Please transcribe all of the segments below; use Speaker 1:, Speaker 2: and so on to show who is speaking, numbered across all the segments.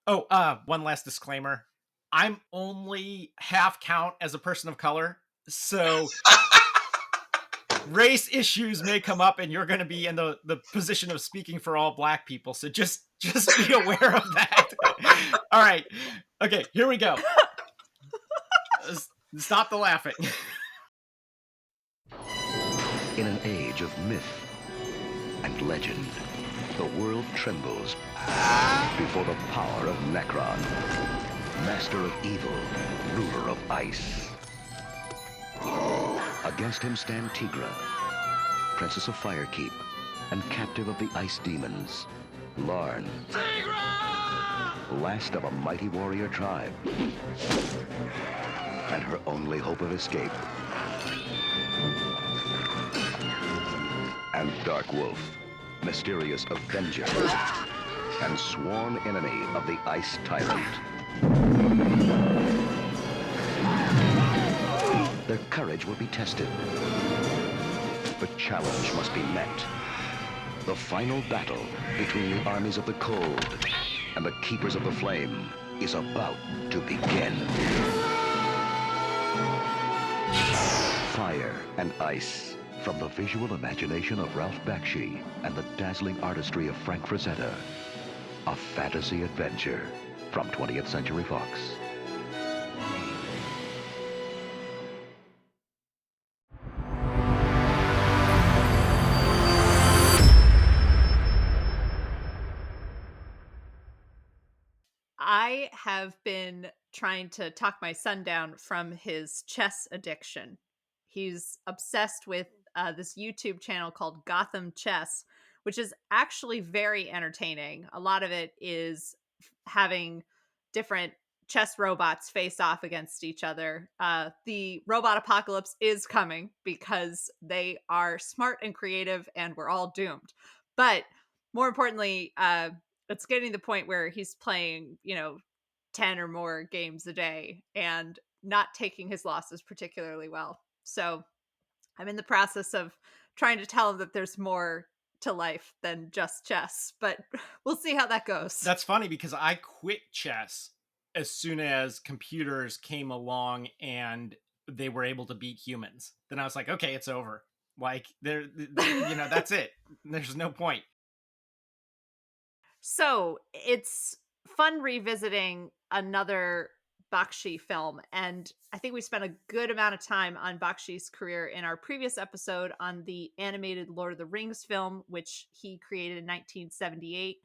Speaker 1: Oh, one last disclaimer. I'm only half count as a person of color, so race issues may come up and you're going to be in the position of speaking for all black people. So just be aware of that. All right. Okay, here we go. Stop the laughing.
Speaker 2: In an age of myth and legend, the world trembles before the power of Necron, master of evil, ruler of ice. Against him stand Tigra, princess of Firekeep and captive of the ice demons. Larn, Tigra! Last of a mighty warrior tribe, and her only hope of escape. And Dark Wolf, mysterious avenger and sworn enemy of the Ice Tyrant. Their courage will be tested. The challenge must be met. The final battle between the armies of the cold and the keepers of the flame is about to begin. Fire and ice. From the visual imagination of Ralph Bakshi and the dazzling artistry of Frank Frazetta, a fantasy adventure from 20th Century Fox.
Speaker 3: I have been trying to talk my son down from his chess addiction. He's obsessed with this YouTube channel called Gotham Chess, which is actually very entertaining. A lot of it is having different chess robots face off against each other. The robot apocalypse is coming because they are smart and creative and we're all doomed. But more importantly, it's getting to the point where he's playing, 10 or more games a day and not taking his losses particularly well. So I'm in the process of trying to tell him that there's more to life than just chess, but we'll see how that goes.
Speaker 1: That's funny because I quit chess as soon as computers came along and they were able to beat humans. Then I was like, okay, it's over. Like that's it. There's no point.
Speaker 3: So it's fun revisiting another Bakshi film. And I think we spent a good amount of time on Bakshi's career in our previous episode on the animated Lord of the Rings film, which he created in 1978.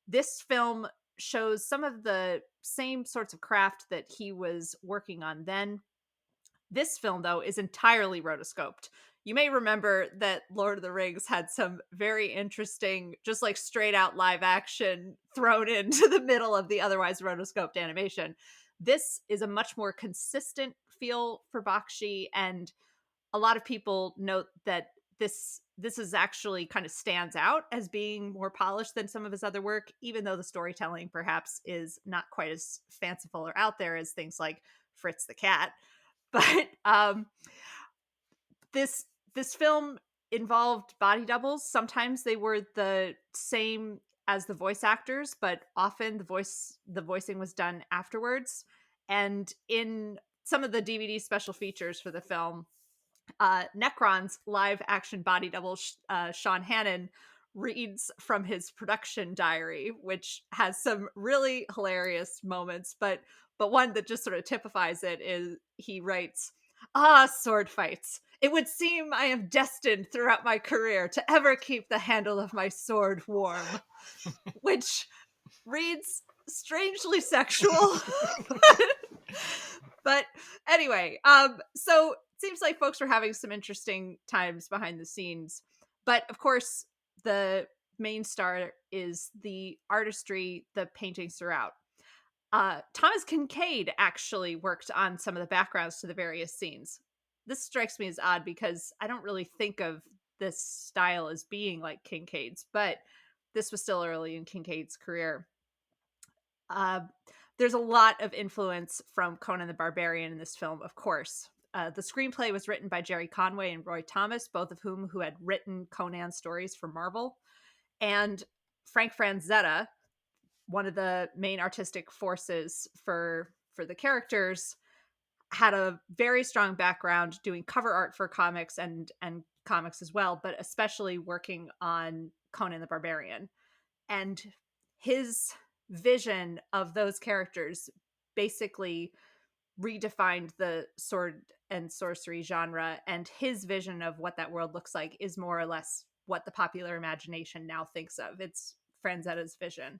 Speaker 3: This film shows some of the same sorts of craft that he was working on then. This film, though, is entirely rotoscoped. You may remember that Lord of the Rings had some very interesting, just like straight out live action thrown into the middle of the otherwise rotoscoped animation. This is a much more consistent feel for Bakshi, and a lot of people note that this is actually kind of stands out as being more polished than some of his other work, even though the storytelling perhaps is not quite as fanciful or out there as things like Fritz the Cat. But this film involved body doubles. Sometimes they were the same as the voice actors, but often the voicing was done afterwards. And in some of the DVD special features for the film, Necron's live action body double, Sean Hannon, reads from his production diary, which has some really hilarious moments, but one that just sort of typifies it is he writes, sword fights. It would seem I am destined throughout my career to ever keep the handle of my sword warm, which reads strangely sexual. But anyway, so it seems like folks are having some interesting times behind the scenes. But of course, the main star is the artistry, the paintings throughout. Thomas Kincaid actually worked on some of the backgrounds to the various scenes. This strikes me as odd because I don't really think of this style as being like Kincaid's, but this was still early in Kincaid's career. There's a lot of influence from Conan the Barbarian in this film, of course. The screenplay was written by Jerry Conway and Roy Thomas, both of whom had written Conan stories for Marvel. And Frank Frazetta, one of the main artistic forces for the characters, had a very strong background doing cover art for comics and comics as well, but especially working on Conan the Barbarian. And his vision of those characters basically redefined the sword and sorcery genre, and his vision of what that world looks like is more or less what the popular imagination now thinks of. It's Franzetta's vision.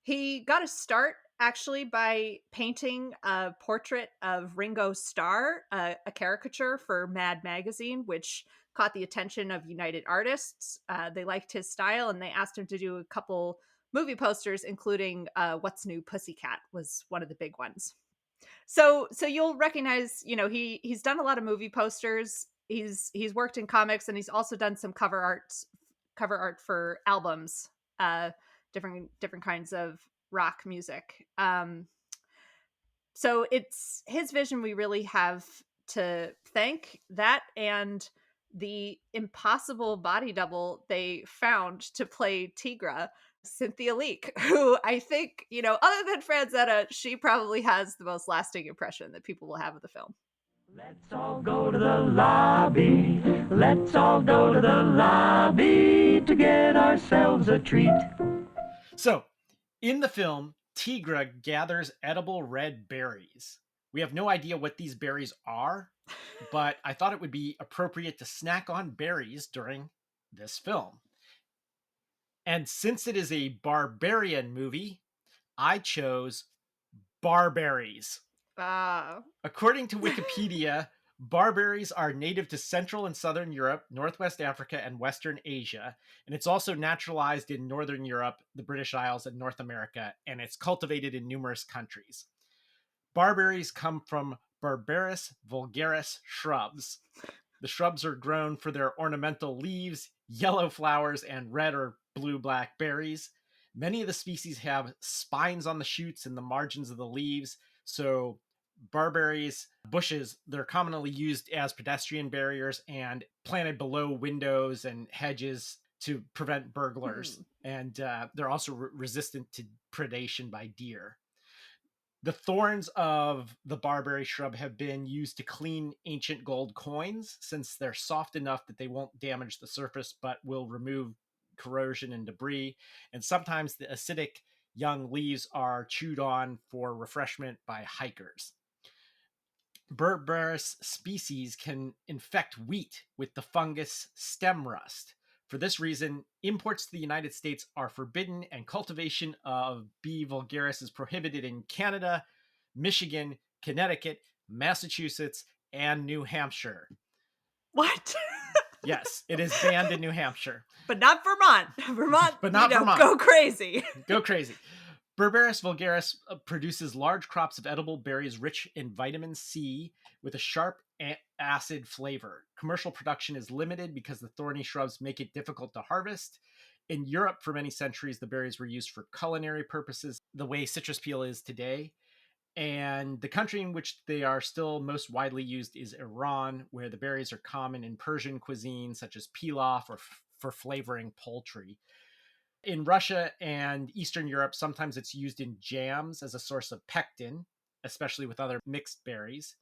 Speaker 3: He got a start actually by painting a portrait of Ringo Starr, a caricature for Mad Magazine, which caught the attention of United Artists. They liked his style, and they asked him to do a couple movie posters, including What's New Pussycat was one of the big ones. So you'll recognize, he's done a lot of movie posters. He's worked in comics, and he's also done some cover art for albums, different kinds of rock music. So it's his vision we really have to thank, that and the impossible body double they found to play Tigra, Cynthia Leek, who I think, other than Franzetta, she probably has the most lasting impression that people will have of the film.
Speaker 4: Let's all go to the lobby. Let's all go to the lobby to get ourselves a treat.
Speaker 1: So, in the film, Tigra gathers edible red berries. We have no idea what these berries are, but I thought it would be appropriate to snack on berries during this film. And since it is a barbarian movie, I chose barberries. According to Wikipedia, barberries are native to Central and Southern Europe, Northwest Africa, and Western Asia. And it's also naturalized in Northern Europe, the British Isles, and North America, and it's cultivated in numerous countries. Barberries come from Barberus vulgaris shrubs. The shrubs are grown for their ornamental leaves, yellow flowers, and red or blue-black berries. Many of the species have spines on the shoots and the margins of the leaves, so barberries bushes, they're commonly used as pedestrian barriers and planted below windows and hedges to prevent burglars. And they're also resistant to predation by deer. The thorns of the barberry shrub have been used to clean ancient gold coins, since they're soft enough that they won't damage the surface but will remove corrosion and debris. And sometimes the acidic young leaves are chewed on for refreshment by hikers. Berberis species can infect wheat with the fungus stem rust. For this reason, imports to the United States are forbidden, and cultivation of B. vulgaris is prohibited in Canada, Michigan, Connecticut, Massachusetts, and New Hampshire.
Speaker 3: What?
Speaker 1: Yes, it is banned in New Hampshire.
Speaker 3: But not Vermont. Vermont,
Speaker 1: but not Vermont.
Speaker 3: Go crazy.
Speaker 1: Go crazy. Berberis vulgaris produces large crops of edible berries rich in vitamin C with a sharp acid flavor. Commercial production is limited because the thorny shrubs make it difficult to harvest. In Europe, for many centuries, the berries were used for culinary purposes, the way citrus peel is today. And the country in which they are still most widely used is Iran, where the berries are common in Persian cuisine, such as pilaf, or for flavoring poultry. In Russia and Eastern Europe, sometimes it's used in jams as a source of pectin, especially with other mixed berries.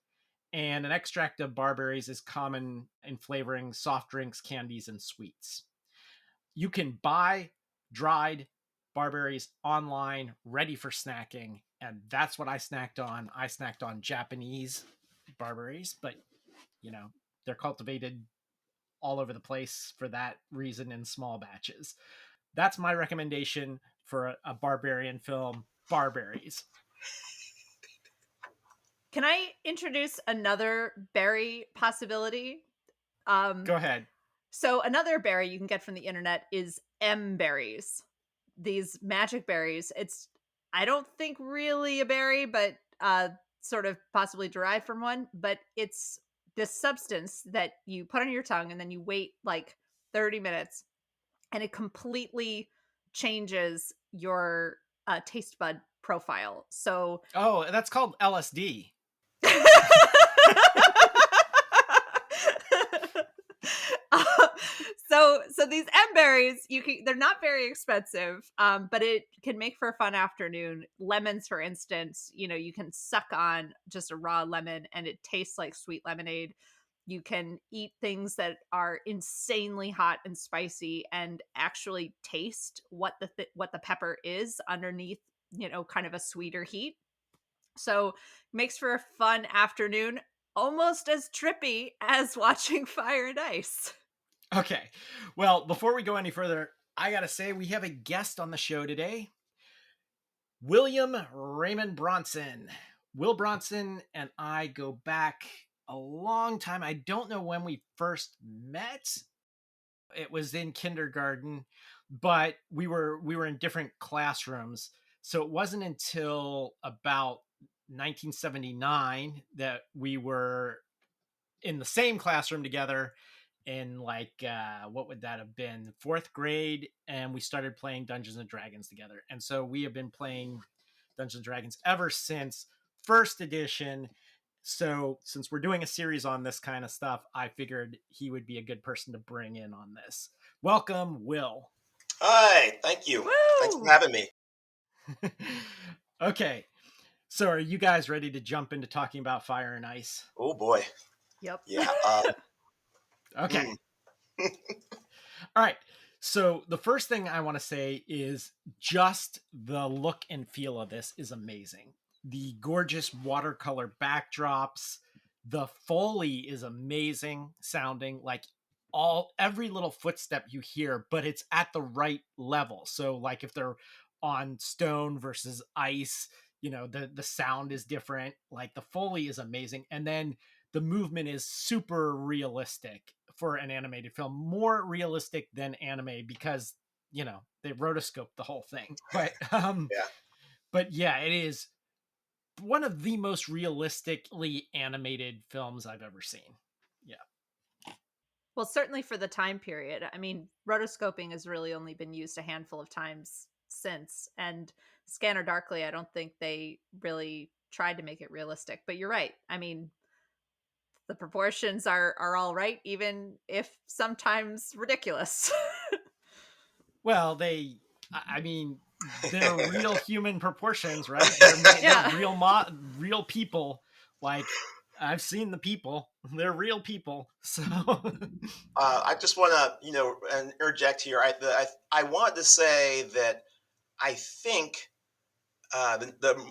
Speaker 1: And an extract of barberries is common in flavoring soft drinks, candies, and sweets. You can buy dried barberries online, ready for snacking, and that's what I snacked on. I snacked on Japanese barberries, but, they're cultivated all over the place for that reason in small batches. That's my recommendation for a barbarian film, Barberries.
Speaker 3: Can I introduce another berry possibility?
Speaker 1: Go ahead.
Speaker 3: So another berry you can get from the internet is M-berries. These magic berries. It's, I don't think really a berry, but sort of possibly derived from one. But it's this substance that you put on your tongue and then you wait like 30 minutes. And it completely changes your taste bud profile. So,
Speaker 1: that's called LSD.
Speaker 3: So these M berries, they're not very expensive, but it can make for a fun afternoon. Lemons, for instance, you can suck on just a raw lemon and it tastes like sweet lemonade. You can eat things that are insanely hot and spicy and actually taste what the pepper is underneath, kind of a sweeter heat. So makes for a fun afternoon, almost as trippy as watching Fire and Ice.
Speaker 1: Okay. Well, before we go any further, I got to say we have a guest on the show today. William Raymond Bronson. Will Bronson and I go back a long time. I don't know when we first met. It was in kindergarten, but we were in different classrooms. So it wasn't until about 1979 that we were in the same classroom together in what would that have been, fourth grade, and we started playing Dungeons and Dragons together. And so we have been playing Dungeons and Dragons ever since first edition. So since we're doing a series on this kind of stuff, I figured he would be a good person to bring in on this. Welcome, Will.
Speaker 5: Hi, thank you.
Speaker 3: Woo!
Speaker 5: Thanks for having me.
Speaker 1: Okay, so are you guys ready to jump into talking about Fire and Ice?
Speaker 5: Oh boy.
Speaker 3: Yep.
Speaker 5: Yeah.
Speaker 1: Okay. All right. So the first thing I want to say is just the look and feel of this is amazing. The gorgeous watercolor backdrops, the Foley is amazing sounding, like every little footstep you hear, but it's at the right level. So like if they're on stone versus ice, the sound is different. Like the Foley is amazing. And then the movement is super realistic for an animated film, more realistic than anime because they rotoscoped the whole thing.
Speaker 5: Yeah.
Speaker 1: But yeah, it is one of the most realistically animated films I've ever seen. Yeah.
Speaker 3: Well, certainly for the time period. I mean, rotoscoping has really only been used a handful of times since, and Scanner Darkly, I don't think they really tried to make it realistic. But you're right. I mean, the proportions are all right, even if sometimes ridiculous.
Speaker 1: Well, I mean, they're real human proportions, right? They're real people. Like I've seen the people; they're real people. So,
Speaker 5: I just want to, interject here. I wanted to say that I think the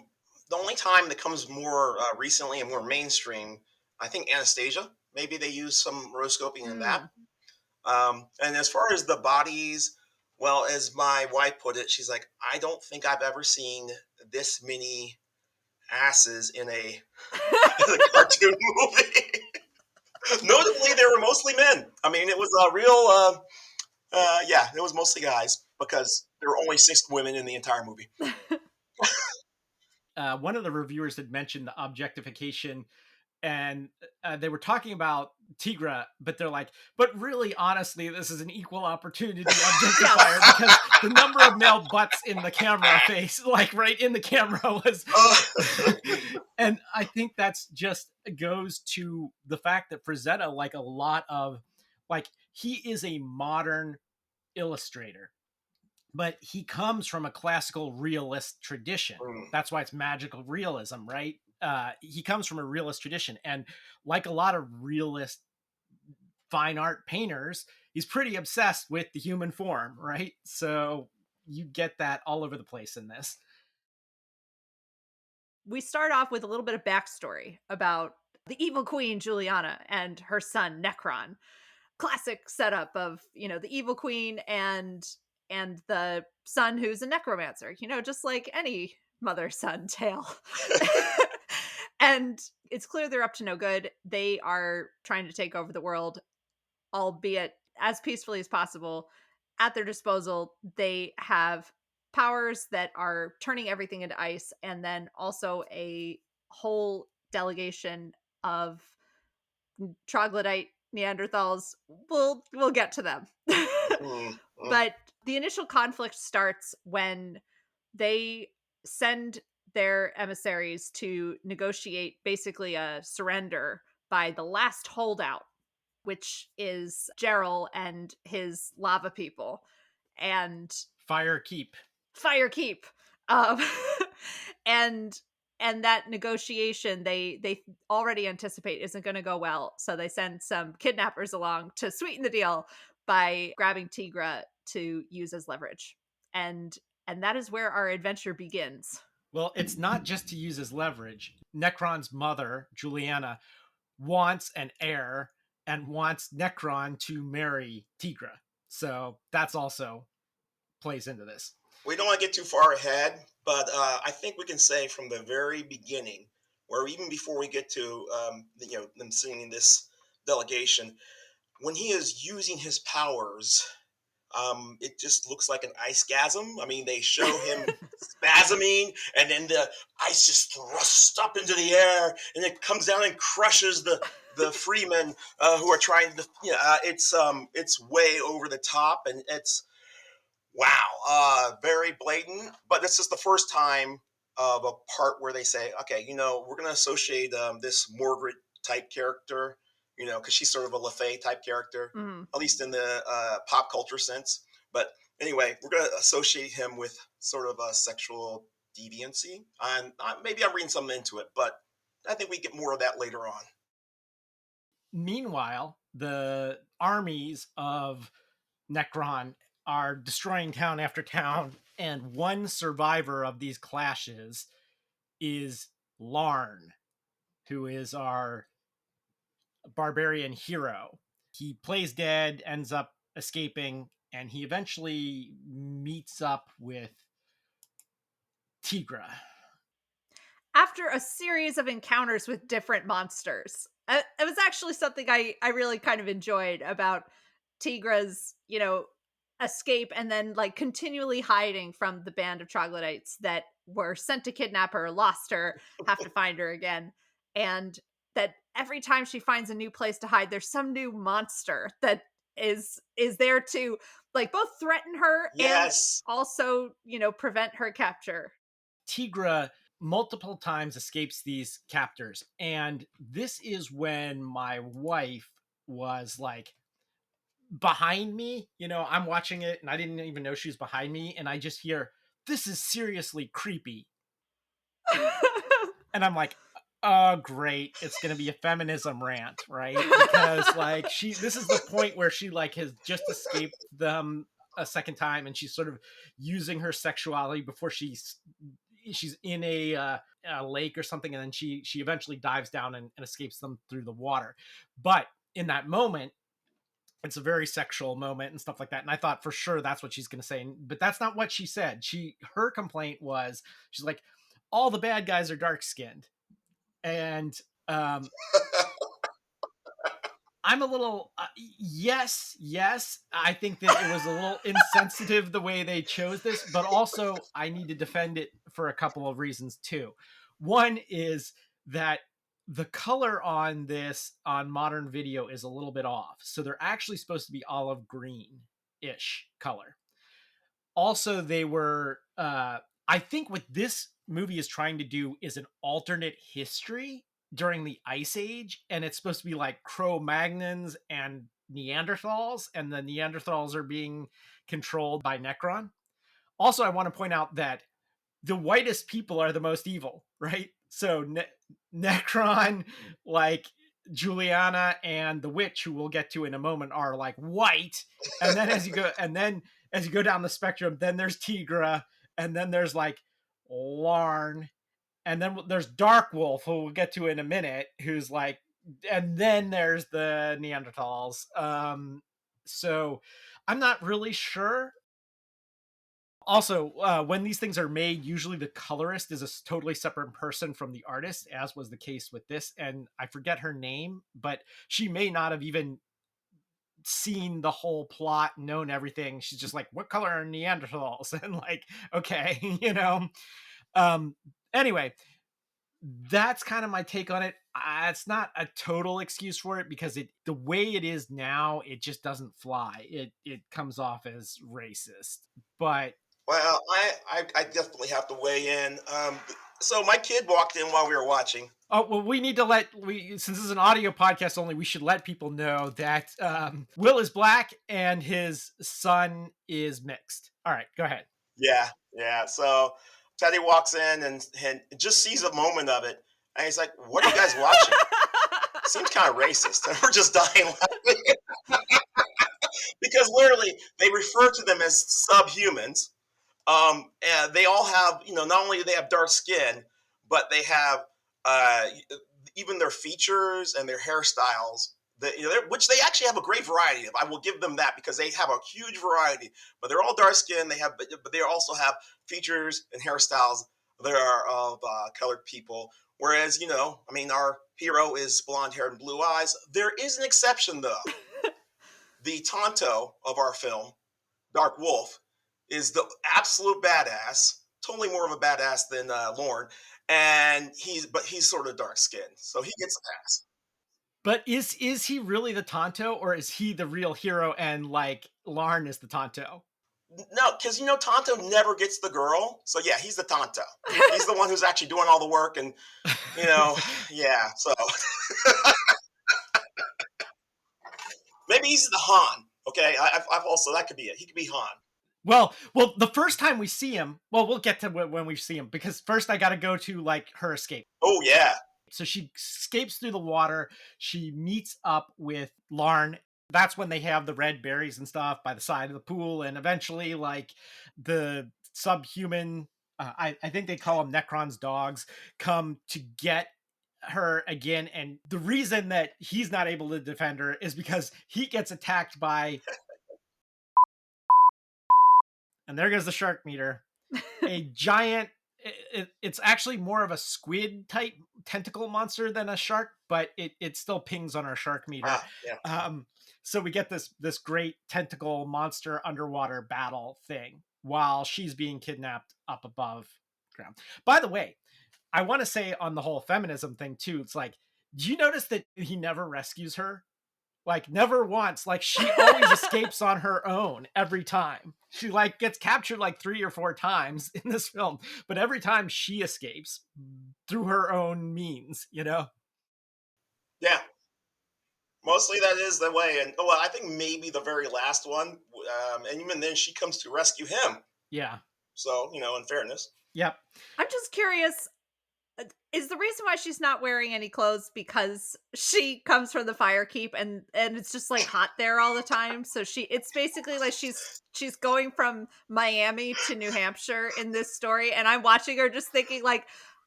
Speaker 5: only time that comes more recently and more mainstream, I think Anastasia. Maybe they use some rotoscoping in that. And as far as the bodies, well, as my wife put it, she's like, I don't think I've ever seen this many asses in a cartoon movie. Notably, they were mostly men. I mean, it was a real, yeah, it was mostly guys because there were only 6 women in the entire movie.
Speaker 1: one of the reviewers had mentioned the objectification, and they were talking about Tigra, but they're like, but really, honestly, this is an equal opportunity objectifier because the number of male butts in the camera face, like right in the camera, was. And I think that's just goes to the fact that Frazetta, like a lot of, like, he is a modern illustrator, but he comes from a classical realist tradition. That's why it's magical realism, right? He comes from a realist tradition, and like a lot of realist fine art painters, he's pretty obsessed with the human form, right? So you get that all over the place in this.
Speaker 3: We start off with a little bit of backstory about the evil queen Juliana and her son Necron. Classic setup of the evil queen and the son who's a necromancer, just like any mother-son tale. And it's clear they're up to no good. They are trying to take over the world, albeit as peacefully as possible. At their disposal, they have powers that are turning everything into ice, and then also a whole delegation of troglodyte Neanderthals. We'll get to them. But the initial conflict starts when they send their emissaries to negotiate basically a surrender by the last holdout which is Gerald and his lava people, and
Speaker 1: Fire Keep.
Speaker 3: Fire Keep. Um, and that negotiation they already anticipate isn't going to go well, so they send some kidnappers along to sweeten the deal by grabbing Tigra to use as leverage. And that is where our adventure begins.
Speaker 1: Well, it's not just to use as leverage. Necron's mother, Juliana, wants an heir and wants Necron to marry Tigra. So that's also plays into this.
Speaker 5: We don't want to get too far ahead, but I think we can say from the very beginning, or even before we get to them seeing this delegation, when he is using his powers, it just looks like an ice-gasm. I mean, they show him spasming, and then the ice just thrusts up into the air, and it comes down and crushes the freemen who are trying to. It's way over the top, and it's wow, very blatant. But this is the first time of a part where they say, okay, we're going to associate this Margaret type character, because she's sort of a LaFay type character, at least in the pop culture sense. But anyway, we're going to associate him with sort of a sexual deviancy. And maybe I'm reading something into it, but I think we get more of that later on.
Speaker 1: Meanwhile, the armies of Necron are destroying town after town, and one survivor of these clashes is Larn, who is our barbarian hero. He plays dead, ends up escaping, and he eventually meets up with Tigra.
Speaker 3: After a series of encounters with different monsters. It was actually something I really kind of enjoyed about Tigra's, escape and then like continually hiding from the band of troglodytes that were sent to kidnap her, lost her, have to find her again. And that every time she finds a new place to hide, there's some new monster that is there to like both threaten her
Speaker 5: Yes.
Speaker 3: and also, prevent her capture.
Speaker 1: Tigra multiple times escapes these captors, and this is when my wife was like behind me. I'm watching it and I didn't even know she was behind me, and I just hear, "This is seriously creepy." And I'm like, oh great, it's gonna be a feminism rant, right? Because like this is the point where she like has just escaped them a second time, and she's sort of using her sexuality before she's in a lake or something, and then she eventually dives down and escapes them through the water. But in that moment, it's a very sexual moment and stuff like that, and I thought for sure that's what she's going to say, but that's not what she said. Her complaint was, she's like, all the bad guys are dark skinned, and I'm a little yes, I think that it was a little insensitive the way they chose this, but also I need to defend it for a couple of reasons too. One is that the color on modern video is a little bit off, so they're actually supposed to be olive green-ish color. Also, they were I think what this movie is trying to do is an alternate history during the Ice Age, and it's supposed to be like Cro-Magnons and Neanderthals, and the Neanderthals are being controlled by Necron. Also, I want to point out that the whitest people are the most evil, right? So Necron, like Juliana, and the witch, who we'll get to in a moment, are like white. And then as you go down the spectrum, then there's Tigra, and then there's like Larn, and then there's Dark Wolf, who we'll get to in a minute, who's like, and then there's the Neanderthals. So I'm not really sure. Also, when these things are made, usually the colorist is a totally separate person from the artist, as was the case with this. And I forget her name, but she may not have even seen the whole plot, known everything. She's just like, what color are Neanderthals? And like, okay, Anyway, that's kind of my take on it. It's not a total excuse for it, because the way it is now, it just doesn't fly. It comes off as racist. But
Speaker 5: Well, I definitely have to weigh in. So my kid walked in while we were watching.
Speaker 1: Oh, well, we need to since this is an audio podcast only, we should let people know that Will is black and his son is mixed. All right, go ahead.
Speaker 5: Yeah, yeah. So Teddy walks in and just sees a moment of it. And he's like, what are you guys watching? Seems kind of racist. And we're just dying laughing. Because literally, they refer to them as subhumans. And they all have, not only do they have dark skin, but they have uh, even their features and their hairstyles. Which they actually have a great variety of. I will give them that because they have a huge variety. But they're all dark skin. But they also have features and hairstyles that are of colored people. Whereas, our hero is blonde hair and blue eyes. There is an exception though. The Tonto of our film, Dark Wolf, is the absolute badass. Totally more of a badass than Lorne, and he's sort of dark skinned, so he gets a pass.
Speaker 1: But is he really the Tonto, or is he the real hero and like Larn is the Tonto?
Speaker 5: No, because Tonto never gets the girl, so yeah, he's the Tonto. He's the one who's actually doing all the work, and yeah. So maybe he's the Han. Okay, I've also that could be it. He could be Han.
Speaker 1: Well, the first time we see him, we'll get to when we see him, because first I got to go to like her escape.
Speaker 5: Oh yeah.
Speaker 1: So she escapes through the water. She meets up with Larn. That's when they have the red berries and stuff by the side of the pool. And eventually, like, the subhuman, I think they call them Necron's dogs, come to get her again. And the reason that he's not able to defend her is because he gets attacked by... And there goes the shark meter. A giant... It's actually more of a squid type tentacle monster than a shark, but it still pings on our shark meter.
Speaker 5: Yeah.
Speaker 1: So we get this great tentacle monster underwater battle thing while she's being kidnapped up above ground. By the way, I want to say on the whole feminism thing too, it's like, do you notice that he never rescues her? Like, never once. Like, she always escapes on her own every time. She like gets captured like 3 or 4 times in this film, but every time she escapes through her own means,
Speaker 5: Yeah. Mostly that is the way. And I think maybe the very last one, and even then she comes to rescue him.
Speaker 1: Yeah.
Speaker 5: So, in fairness.
Speaker 1: Yep.
Speaker 3: I'm just curious, is the reason why she's not wearing any clothes because she comes from the fire keep and it's just like hot there all the time? So it's basically like she's going from Miami to New Hampshire in this story, and I'm watching her just thinking like,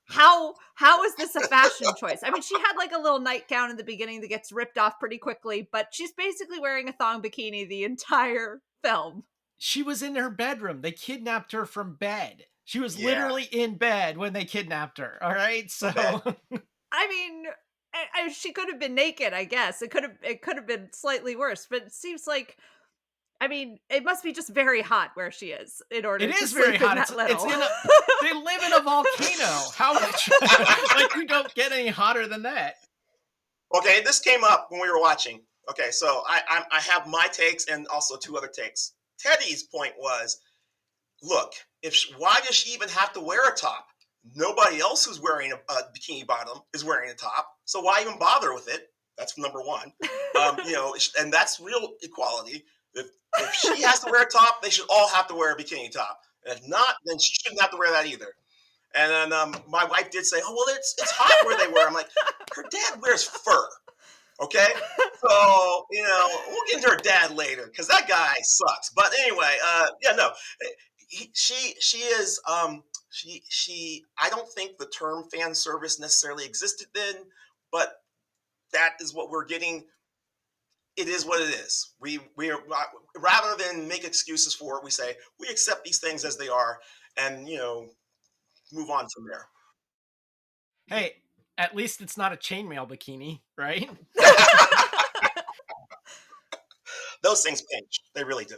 Speaker 3: how is this a fashion choice? I mean, she had like a little nightgown in the beginning that gets ripped off pretty quickly, but she's basically wearing a thong bikini the entire film.
Speaker 1: She was in her bedroom. They kidnapped her from bed. She was literally in bed when they kidnapped her. All right. So,
Speaker 3: I mean, she could have been naked, I guess. It could have been slightly worse, but it seems like, I mean, it must be just very hot where she is in order to sleep in that little.
Speaker 1: They live in a volcano. How much? Like, you don't get any hotter than that.
Speaker 5: Okay, this came up when we were watching. Okay, so I have my takes and also 2 other takes. Teddy's point was, look, why does she even have to wear a top? Nobody else who's wearing a bikini bottom is wearing a top, so why even bother with it? That's number one. And that's real equality. If she has to wear a top, they should all have to wear a bikini top. And if not, then she shouldn't have to wear that either. And then my wife did say, "Oh, well, it's hot where they wear." I'm like, her dad wears fur. Okay, so we'll get into her dad later because that guy sucks. But anyway, she is she. I don't think the term fan service necessarily existed then, but that is what we're getting. It is what it is. We are, rather than make excuses for it, we say we accept these things as they are, and move on from there.
Speaker 1: Hey, at least it's not a chainmail bikini, right?
Speaker 5: Those things pinch. They really do.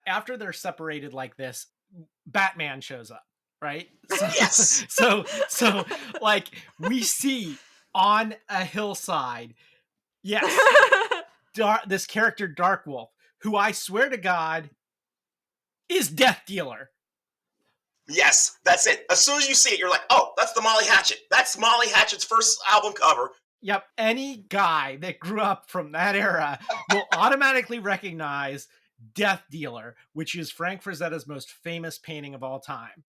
Speaker 1: After they're separated like this, Batman shows up, right?
Speaker 5: Yes.
Speaker 1: So like, we see on a hillside, yes, this character Dark Wolf, who I swear to God is Death Dealer.
Speaker 5: Yes, that's it. As soon as you see it, you're like, oh, that's the Molly Hatchet. That's Molly Hatchet's first album cover.
Speaker 1: Yep, any guy that grew up from that era will automatically recognize Death Dealer, which is Frank Frazetta's most famous painting of all time.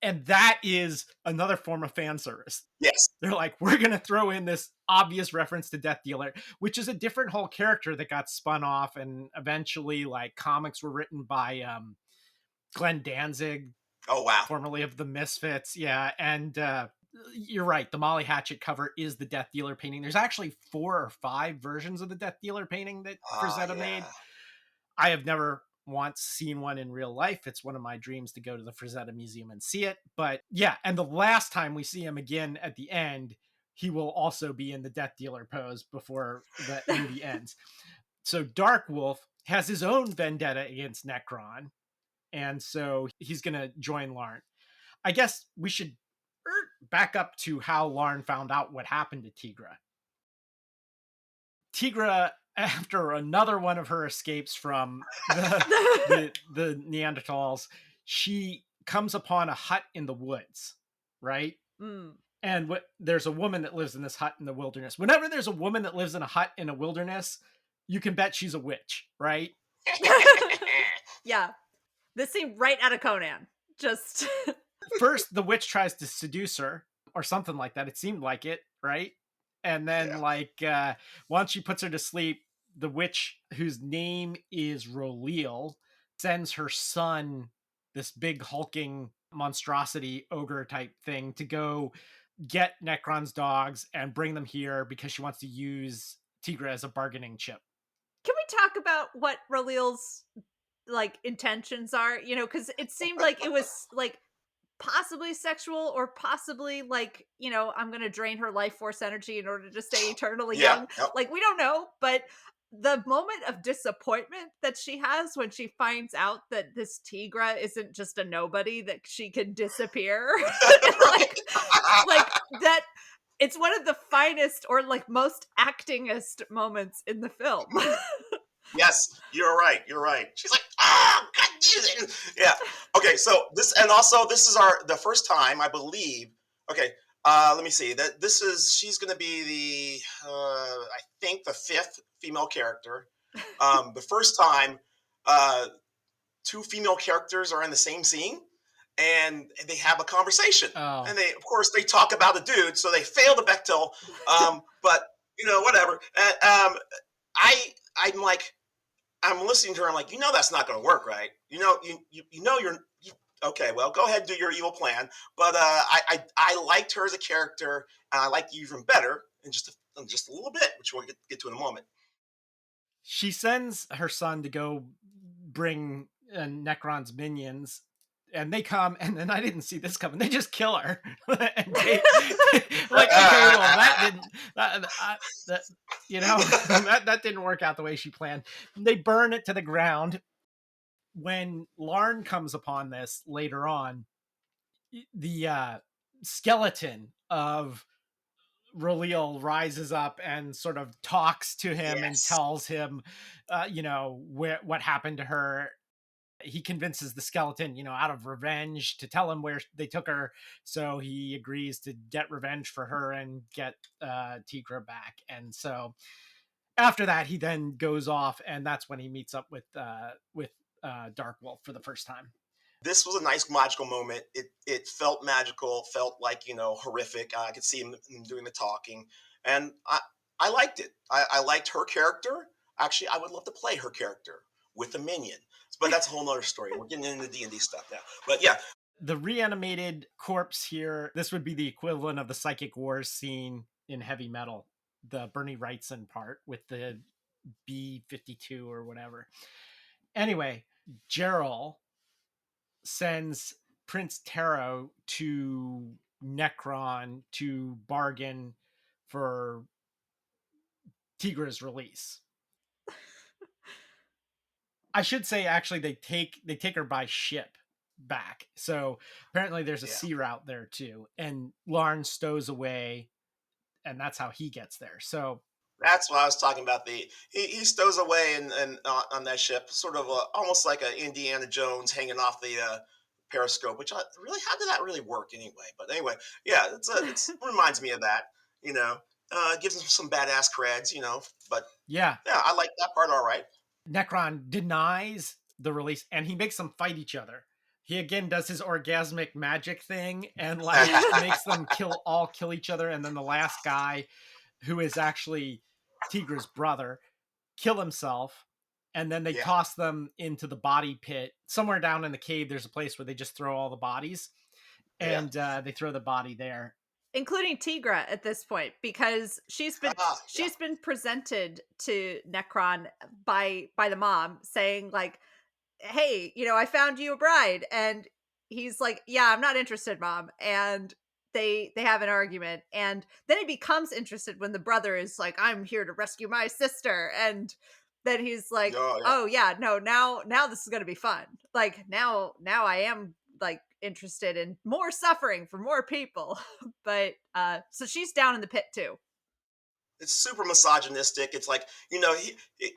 Speaker 1: And that is another form of fan service.
Speaker 5: Yes.
Speaker 1: They're like, we're going to throw in this obvious reference to Death Dealer, which is a different whole character that got spun off. And eventually, like, comics were written by Glenn Danzig,
Speaker 5: Oh, wow.
Speaker 1: formerly of the Misfits. Yeah. And you're right. The Molly Hatchet cover is the Death Dealer painting. There's actually 4 or 5 versions of the Death Dealer painting that Frazetta made. I have never once seen one in real life. It's one of my dreams to go to the Frazetta Museum and see it. But yeah, and the last time we see him again at the end, he will also be in the Death Dealer pose before the movie ends. So Dark Wolf has his own vendetta against Necron, and so he's going to join Larn. I guess we should back up to how Larn found out what happened to Tigra. Tigra, after another one of her escapes from the Neanderthals, she comes upon a hut in the woods, right? And there's a woman that lives in this hut in the wilderness. Whenever there's a woman that lives in a hut in a wilderness, you can bet she's a witch, right?
Speaker 3: Yeah. This seemed right out of Conan. Just
Speaker 1: first, the witch tries to seduce her or something like that. It seemed like it, right? And then, once she puts her to sleep, the witch, whose name is Roleel, sends her son, this big hulking monstrosity ogre type thing, to go get Necron's dogs and bring them here because she wants to use Tigra as a bargaining chip.
Speaker 3: Can we talk about what Roleel's intentions are? Because it seemed like it was possibly sexual or possibly I'm gonna drain her life force energy in order to stay eternally young.
Speaker 5: Yep.
Speaker 3: We don't know, but the moment of disappointment that she has when she finds out that this Tigra isn't just a nobody, that she can disappear, that, it's one of the finest or most actingest moments in the film.
Speaker 5: Yes, you're right. You're right. She's like, oh, God, yeah. Okay, so this is the first time, I believe. Okay, let me see. She's going to be I think the 5th female character. The first time, 2 female characters are in the same scene, and they have a conversation.
Speaker 1: Oh.
Speaker 5: And of course, they talk about a dude, so they fail the Bechdel. But whatever. And, I'm like. I'm listening to her. I'm like, that's not going to work, right? You're okay. Well, go ahead and do your evil plan. But I liked her as a character, and I like you even better in just a little bit, which we'll get to in a moment.
Speaker 1: She sends her son to go bring Necron's minions, and they come, and then I didn't see this coming. They just kill her. And okay, well, that didn't. That didn't work out the way she planned. They burn it to the ground. When Larn comes upon this later on, the skeleton of Roleel rises up and sort of talks to him and tells him, what happened to her. He convinces the skeleton, out of revenge, to tell him where they took her. So he agrees to get revenge for her and get Tigra back. And so after that, he then goes off, and that's when he meets up with Dark Wolf for the first time.
Speaker 5: This was a nice magical moment. It felt magical, felt like, horrific. I could see him doing the talking, and I liked it. I liked her character. Actually, I would love to play her character with a minion, but that's a whole nother story. We're getting into D&D stuff now. But yeah.
Speaker 1: The reanimated corpse here, this would be the equivalent of the Psychic Wars scene in Heavy Metal, the Bernie Wrightson part with the B-52 or whatever. Anyway, Gerald sends Prince Taro to Necron to bargain for Tigra's release. I should say, actually, they take her by ship back. So apparently there's a sea route there too. And Larn stows away, and that's how he gets there. So
Speaker 5: that's what I was talking about. He stows away and on that ship, sort of almost like an Indiana Jones hanging off the periscope, which really, how did that really work anyway? But anyway, yeah, it reminds me of that, you know, gives them some badass creds, you know, but
Speaker 1: Yeah.
Speaker 5: yeah, I like that part. All right.
Speaker 1: Necron denies the release and he makes them fight each other. He again does his orgasmic magic thing and like makes them kill each other. And then the last guy, who is actually Tigra's brother, kill himself. And then they
Speaker 5: Yeah.
Speaker 1: toss them into the body pit. Somewhere down in the cave, there's a place where they just throw all the bodies. And they throw the body there.
Speaker 3: Including Tigra at this point, because she's
Speaker 5: Yeah.
Speaker 3: been presented to Necron by the mom saying like, hey, you know, I found you a bride. And he's like, yeah, I'm not interested, mom. And they have an argument. And then he becomes interested when the brother is like, I'm here to rescue my sister. And then he's like, oh yeah, no, now this is going to be fun. Like now I am like interested in more suffering for more people. But so she's down in the pit too.
Speaker 5: It's super misogynistic. It's like, you know,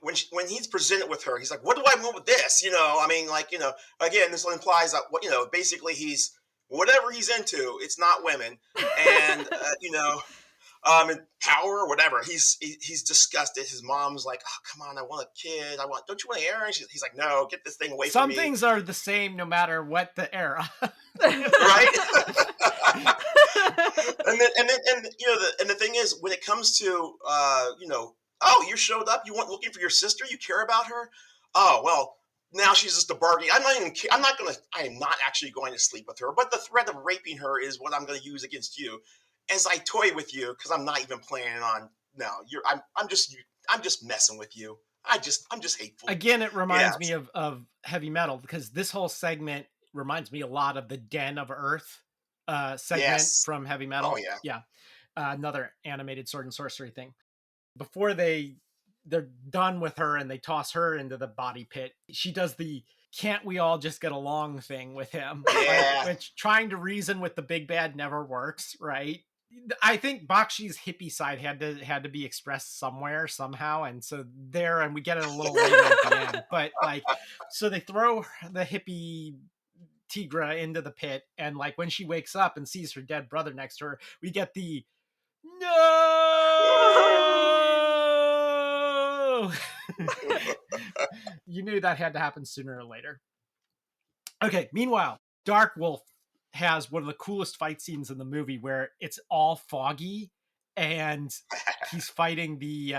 Speaker 5: when he's presented with her, he's like, "What do I want with this?" You know, I mean, like, you know, again, this implies that what, you know, basically he's whatever he's into, it's not women, and you know, and power or whatever. He's disgusted. His mom's like, "Oh, come on, I want a kid. Don't you want an heir?" And he's like, "No, get this thing away from me."
Speaker 1: Some things are the same no matter what the era.
Speaker 5: Right? and you know, the thing is, when it comes to you know, oh, you showed up, you went looking for your sister, you care about her. Oh well, now she's just a bargain. I am not actually going to sleep with her, but the threat of raping her is what I'm going to use against you, as I toy with you, because I'm not even planning on. No, I'm just messing with you. I'm just hateful.
Speaker 1: Again, it reminds me of Heavy Metal, because this whole segment reminds me a lot of the Den of Earth segment from Heavy Metal.
Speaker 5: Oh yeah.
Speaker 1: Another animated sword and sorcery thing. Before they're done with her and they toss her into the body pit, she does the "can't we all just get along" thing with him.
Speaker 5: Yeah.
Speaker 1: Which trying to reason with the big bad never works, right? I think Bakshi's hippie side had to be expressed somewhere, somehow, and so there, and we get it a little later at the end. But like, so they throw the hippie Tigra into the pit, and like when she wakes up and sees her dead brother next to her, we get the "no." You knew that had to happen sooner or later. Okay, meanwhile, Dark Wolf has one of the coolest fight scenes in the movie where it's all foggy and he's fighting the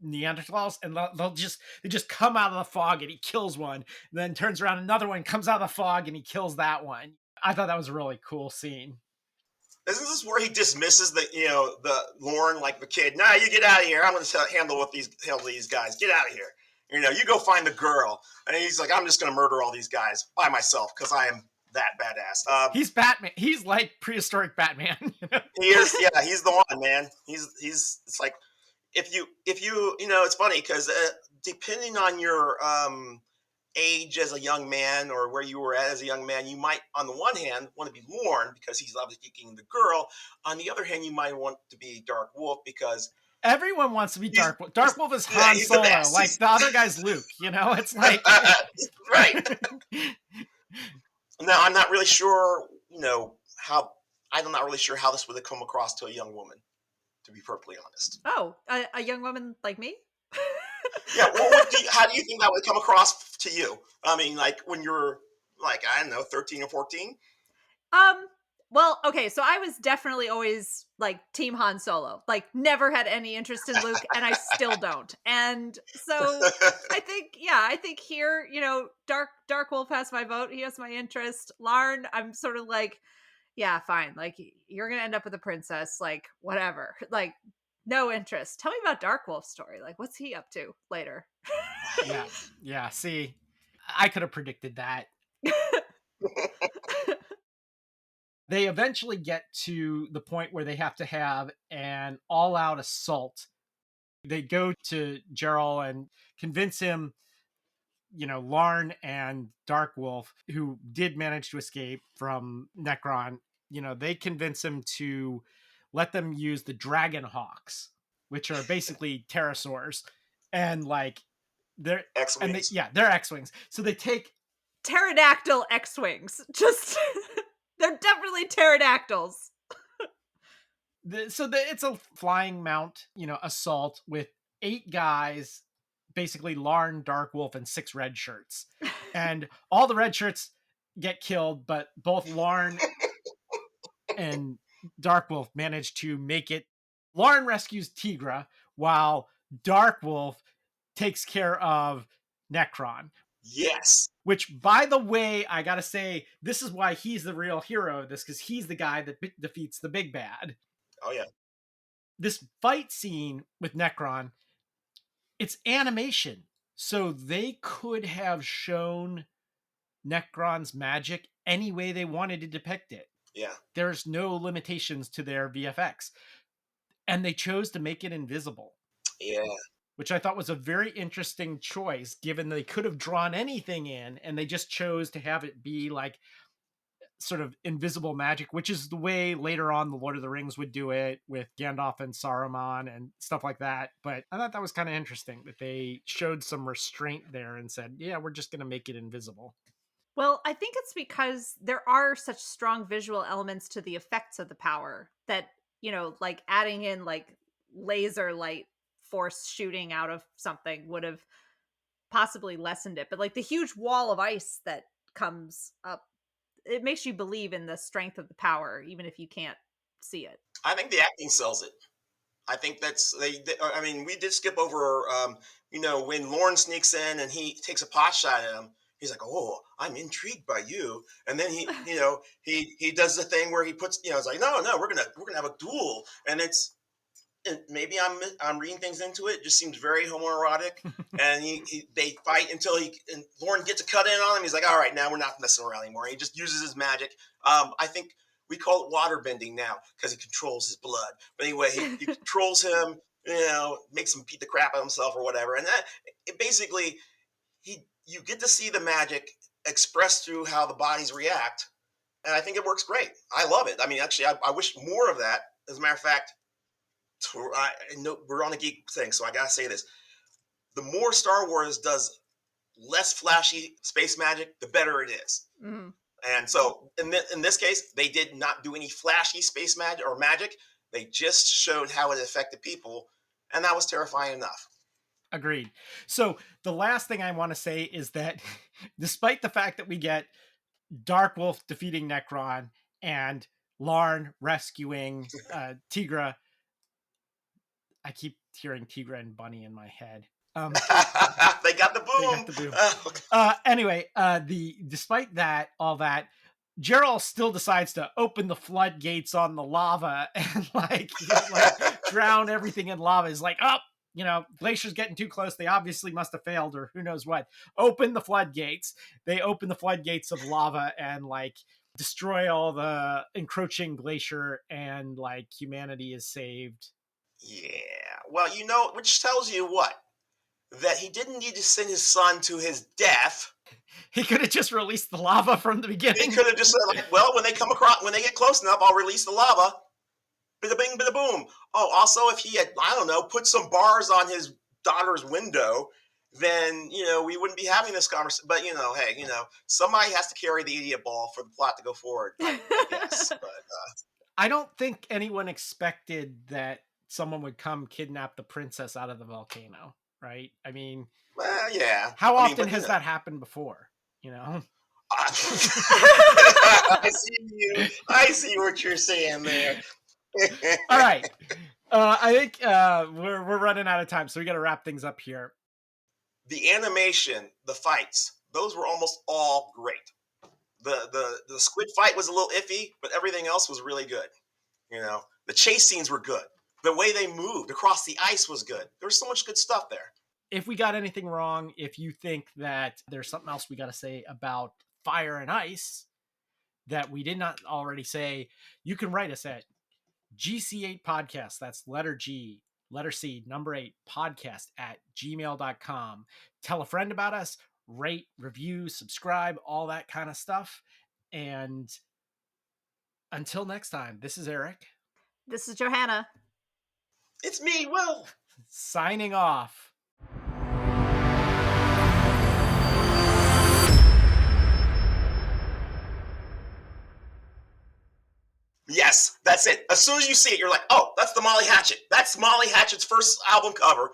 Speaker 1: Neanderthals, and they just come out of the fog and he kills one, and then turns around, another one comes out of the fog and he kills that one. I thought that was a really cool scene.
Speaker 5: Isn't this where he dismisses the Lauren, like the kid? Nah, you get out of here. I'm going to handle these guys. Get out of here. You know, you go find the girl. And he's like, I'm just going to murder all these guys by myself because I am that badass.
Speaker 1: He's Batman. He's like prehistoric Batman. You know?
Speaker 5: He is. Yeah, he's the one, man. He's. It's like if you you know, it's funny because depending on your age as a young man or where you were at as a young man, you might, on the one hand, want to be Lorne because he's obviously seeking the girl. On the other hand, you might want to be Dark Wolf because
Speaker 1: everyone wants to be Dark Wolf. Dark Wolf is Han Solo, like the other guy's Luke. You know, it's like
Speaker 5: right. Now, I'm not really sure. You know how I'm not really sure how this would have come across to a young woman, to be perfectly honest.
Speaker 3: Oh, a young woman like me?
Speaker 5: Yeah, well, how do you think that would come across to you? I mean, like when you're like, I don't know, 13 or 14?
Speaker 3: Well, okay, so I was definitely always like Team Han Solo. Like never had any interest in Luke, and I still don't. And so I think here, you know, Dark Wolf has my vote. He has my interest. Larn, I'm sort of like, yeah, fine. Like you're gonna end up with a princess, like whatever. Like no interest. Tell me about Dark Wolf's story. Like what's he up to later?
Speaker 1: Yeah. See, I could have predicted that. They eventually get to the point where they have to have an all-out assault. They go to Geralt and convince him, you know, Larn and Dark Wolf, who did manage to escape from Necron, you know, they convince him to let them use the Dragon Hawks, which are basically pterosaurs, and like they're
Speaker 5: X-Wings.
Speaker 1: they're X-Wings. So they take
Speaker 3: pterodactyl X-Wings. Just, they're definitely pterodactyls.
Speaker 1: It's a flying mount, assault with 8 guys, basically Larn, Darkwolf, and 6 red shirts. And all the red shirts get killed, but both Larn and Darkwolf manage to make it. Larn rescues Tigra, while Darkwolf takes care of Necron.
Speaker 5: Yes.
Speaker 1: Which, by the way, I gotta say, this is why he's the real hero of this, because he's the guy that defeats the big bad.
Speaker 5: Oh, yeah.
Speaker 1: This fight scene with Necron, it's animation. So they could have shown Necron's magic any way they wanted to depict it.
Speaker 5: Yeah.
Speaker 1: There's no limitations to their VFX. And they chose to make it invisible.
Speaker 5: Yeah.
Speaker 1: Which I thought was a very interesting choice, given they could have drawn anything in, and they just chose to have it be like sort of invisible magic, which is the way later on the Lord of the Rings would do it with Gandalf and Saruman and stuff like that. But I thought that was kind of interesting that they showed some restraint there and said, yeah, we're just going to make it invisible.
Speaker 3: Well, I think it's because there are such strong visual elements to the effects of the power that, like adding in like laser light force shooting out of something would have possibly lessened it. But like the huge wall of ice that comes up, it makes you believe in the strength of the power, even if you can't see it.
Speaker 5: I think the acting sells it. I think that's I mean, we did skip over, when Lorne sneaks in and he takes a pot shot at him. He's like, "Oh, I'm intrigued by you," and then he, he does the thing where he puts, it's like, "No, we're gonna have a duel," and maybe I'm reading things into it. It just seems very homoerotic, and they fight until and Lorne gets a cut in on him. He's like, "All right, now we're not messing around anymore." He just uses his magic. I think we call it water bending now because he controls his blood. But anyway, he controls him, makes him beat the crap out of himself or whatever. And basically, you get to see the magic expressed through how the bodies react. And I think it works great. I love it. I mean, actually, I wish more of that. As a matter of fact, I know we're on a geek thing, so I got to say this. The more Star Wars does less flashy space magic, the better it is.
Speaker 3: Mm.
Speaker 5: And so in this case, they did not do any flashy space magic. They just showed how it affected people. And that was terrifying enough.
Speaker 1: Agreed. So the last thing I want to say is that despite the fact that we get Darkwolf defeating Necron and Larn rescuing Tigra, I keep hearing Tigra and Bunny in my head.
Speaker 5: They got the boom.
Speaker 1: Anyway, despite all that, Geralt still decides to open the floodgates on the lava and drown everything in lava. Is like, Glacier's getting too close. They obviously must have failed, or who knows what. Open the floodgates. They open the floodgates of lava and destroy all the encroaching glacier, and humanity is saved.
Speaker 5: Yeah. Well, which tells you what? That he didn't need to send his son to his death.
Speaker 1: He could have just released the lava from the beginning.
Speaker 5: He could have just said, when they get close enough, I'll release the lava. Bida bing, bida boom. Oh, also, if he had, put some bars on his daughter's window, then, we wouldn't be having this conversation. But, hey, somebody has to carry the idiot ball for the plot to go forward, I guess. But,
Speaker 1: I don't think anyone expected that someone would come kidnap the princess out of the volcano. Right? I mean,
Speaker 5: well, yeah.
Speaker 1: How often has that happened before?
Speaker 5: I see what you're saying there.
Speaker 1: All right. I think we're running out of time, so we got to wrap things up here.
Speaker 5: The animation, the fights, those were almost all great. The squid fight was a little iffy, but everything else was really good. The chase scenes were good. The way they moved across the ice was good. There was so much good stuff there.
Speaker 1: If we got anything wrong, if you think that there's something else we got to say about Fire and Ice that we did not already say, you can write us at GC8 Podcast. That's letter G, letter C, number 8 podcast @gmail.com. Tell a friend about us, rate, review, subscribe, all that kind of stuff. And until next time, this is Eric.
Speaker 3: This is Johanna.
Speaker 5: It's me, Will.
Speaker 1: Signing off.
Speaker 5: That's it. As soon as you see it, you're like, oh, that's the Molly Hatchet. That's Molly Hatchet's first album cover.